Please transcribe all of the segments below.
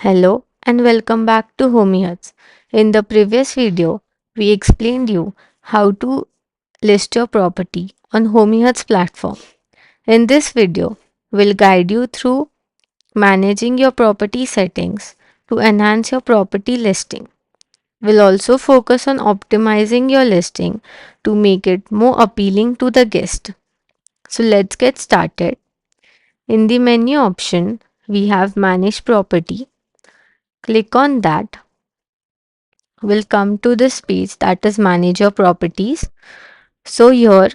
Hello and welcome back to Homeyhuts. In the previous video, we explained you how to list your property on Homeyhuts platform. In this video, we'll guide you through managing your property settings to enhance your property listing. We'll also focus on optimizing your listing to make it more appealing to the guest. So let's get started. In the menu option, we have Manage Property. Click on that. We'll come to this page that is manage your properties. So here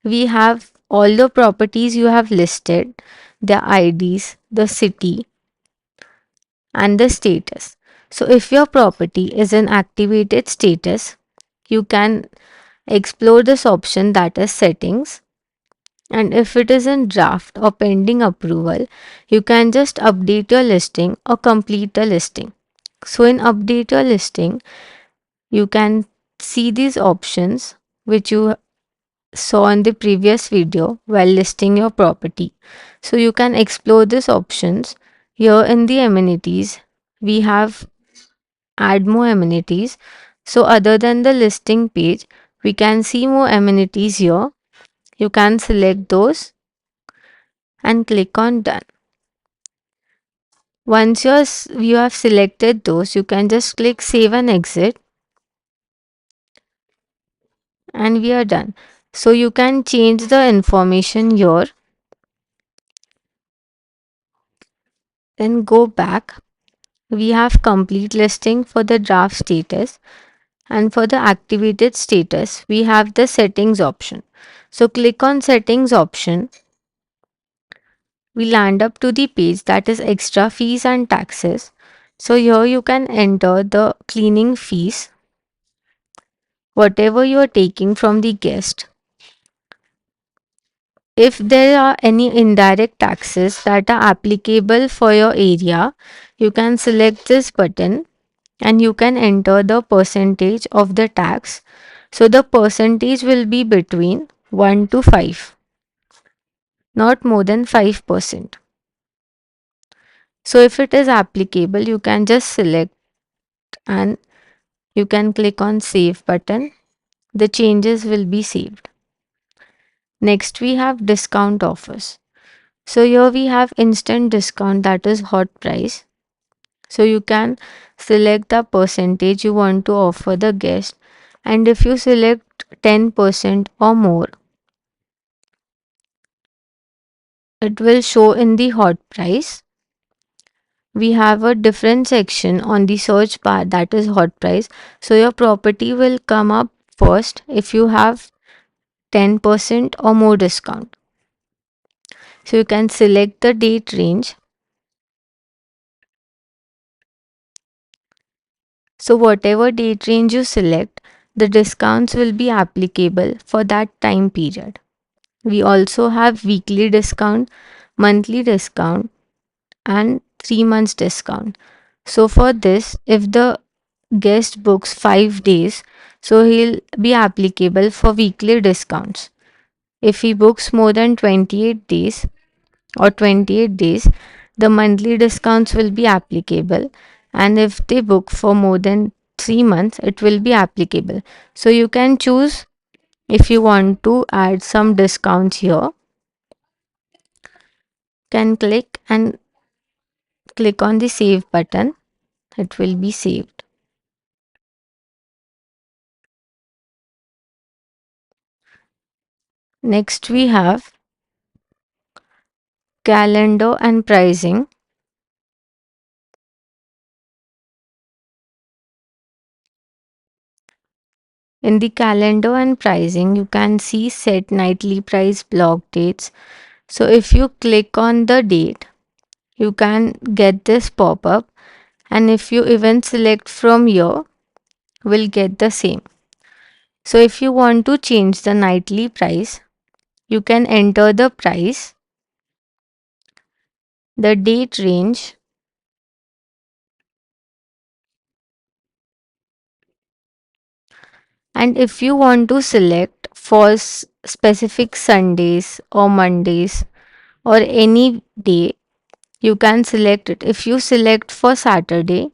we have all the properties you have listed, their IDs, the city and the status. So if your property is in activated status, you can explore this option that is settings, and if it is in draft or pending approval, you can just update your listing or complete the listing. So in update your listing, you can see these options which you saw in the previous video while listing your property. So you can explore these options. Here in the amenities, we have add more amenities. So other than the listing page, we can see more amenities here. You can select those and click on done. Once you have selected those, you can just click save and exit and we are done. So you can change the information here, then go back. We have complete listing for the draft status, and for the activated status we have the settings option. So click on settings option. We land up to the page that is extra fees and taxes. So here you can enter the cleaning fees, whatever you are taking from the guest. If there are any indirect taxes that are applicable for your area, you can select this button and you can enter the percentage of the tax. So the percentage will be between 1 to 5, not more than 5%. So if it is applicable, you can just select and you can click on save button. The changes will be saved. Next we have discount offers. So here we have instant discount, that is hot price. So you can select the percentage you want to offer the guest, and if you select 10% or more, it will show in the hot price. We have a different section on the search bar that is hot price. So your property will come up first if you have 10% or more discount. So you can select the date range. So whatever date range you select, the discounts will be applicable for that time period. We also have weekly discount, monthly discount, and 3 months discount. So for this, if the guest books 5 days, so he'll be applicable for weekly discounts. If he books more than 28 days, the monthly discounts will be applicable. And if they book for more than 3 months, it will be applicable. So you can choose if you want to add some discounts here. Can click and click on the save button. It will be saved. Next we have calendar and pricing. In the calendar and pricing, you can see set nightly price, block dates. So if you click on the date, you can get this pop up, and if you even select from here, will get the same. So if you want to change the nightly price, you can enter the price, the date range, and if you want to select for specific Sundays or Mondays or any day, You can select it. If you select for Saturday,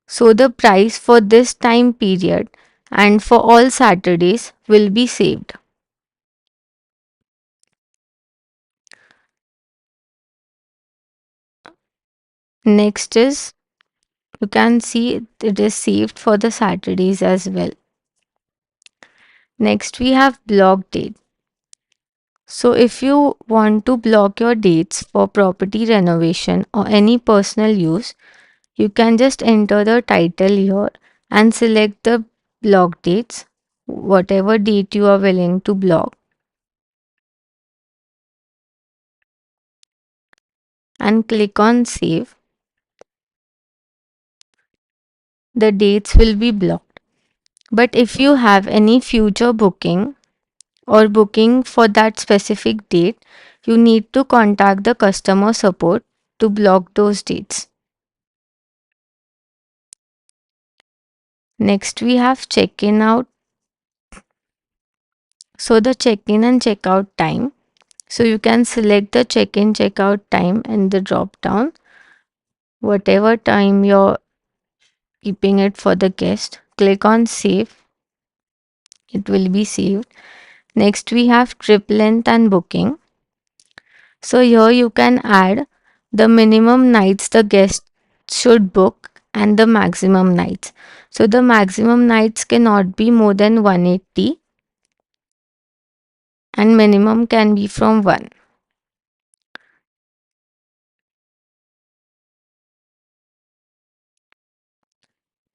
so the price for this time period and for all Saturdays will be saved. Next is, you can see it is saved for the Saturdays as well. Next we have block date. So if you want to block your dates for property renovation or any personal use, you can just enter the title here and select the block dates, whatever date you are willing to block, and click on save. The dates will be blocked. But if you have any future booking or booking for that specific date, you need to contact the customer support to block those dates. Next, we have check in out. So, the check in and check out time. So, you can select the check in check out time in the drop down, whatever time you're keeping it for the guest. Click on save, it will be saved. Next, we have trip length and booking. So here you can add the minimum nights the guest should book and the maximum nights. So the maximum nights cannot be more than 180 and minimum can be from 1.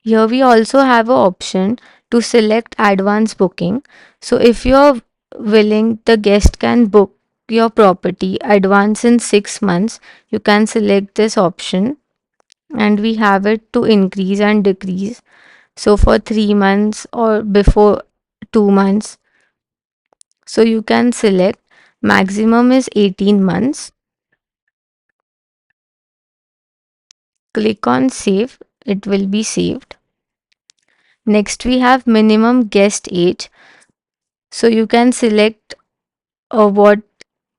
Here we also have an option to select advance booking. So if you're willing, the guest can book your property advance in 6 months. You can select this option and we have it to increase and decrease. So for 3 months or before 2 months, so you can select maximum is 18 months. Click on save, it will be saved. Next we have minimum guest age. So you can select what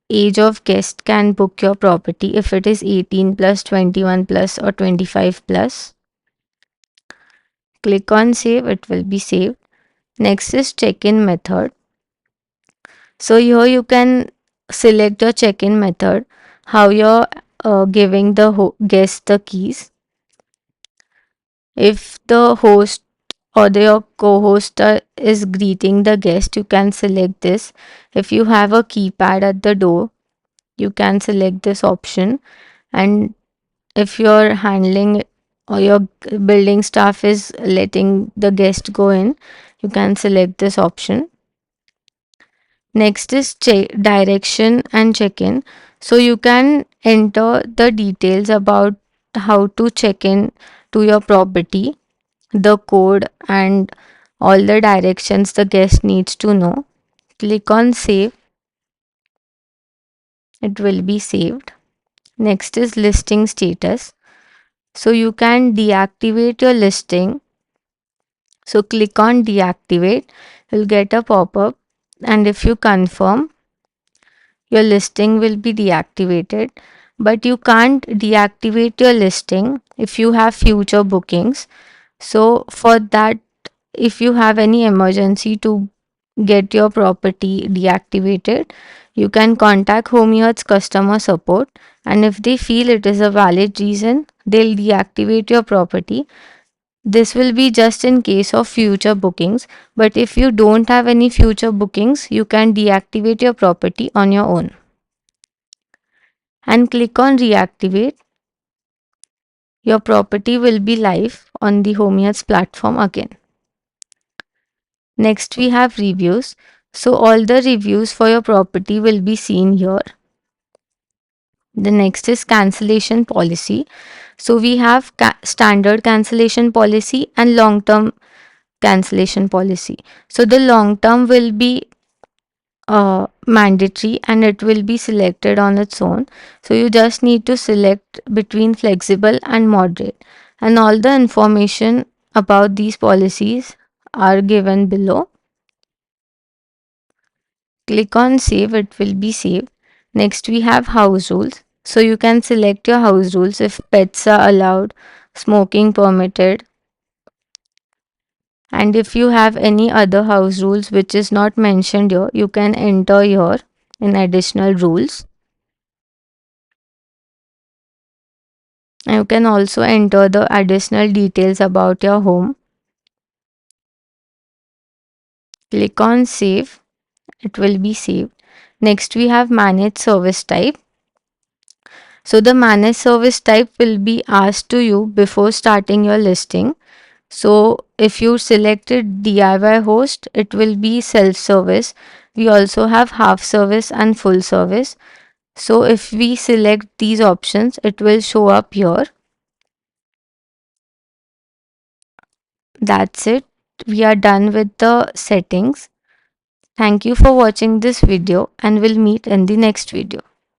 age of guest can book your property, if it is 18 plus, 21 plus or 25 plus. Click on save, it will be saved. Next is check-in method. So here you can select your check-in method, how you're giving the guest the keys. If the host or your co-host is greeting the guest, you can select this. If you have a keypad at the door, you can select this option. And if you're handling or your building staff is letting the guest go in, you can select this option. Next is direction and check-in. So you can enter the details about how to check in to your property, the code and all the directions the guest needs to know. Click on save. It will be saved. Next is listing status. So you can deactivate your listing. So click on deactivate. You'll get a pop-up and if you confirm, your listing will be deactivated, but you can't deactivate your listing if you have future bookings. So for that, if you have any emergency to get your property deactivated, you can contact Homeyhuts customer support, and if they feel it is a valid reason, they'll deactivate your property. This will be just in case of future bookings, but if you don't have any future bookings, you can deactivate your property on your own. And click on reactivate. Your property will be live on the Homeyhuts platform again. Next we have reviews. So all the reviews for your property will be seen here. The next is cancellation policy. So we have standard cancellation policy and long term cancellation policy. So the long term will be mandatory and it will be selected on its own. So you just need to select between flexible and moderate, and all the information about these policies are given below. Click on save, it will be saved. Next we have house rules. So you can select your house rules if pets are allowed, smoking permitted, and if you have any other house rules which is not mentioned here, you can enter here in additional rules. And you can also enter the additional details about your home. Click on save, it will be saved. Next we have manage service type. So the manage service type will be asked to you before starting your listing. So if you selected DIY host, it will be self service. We also have half service and full service. So if we select these options, it will show up here. That's it. We are done with the settings. Thank you for watching this video and we'll meet in the next video.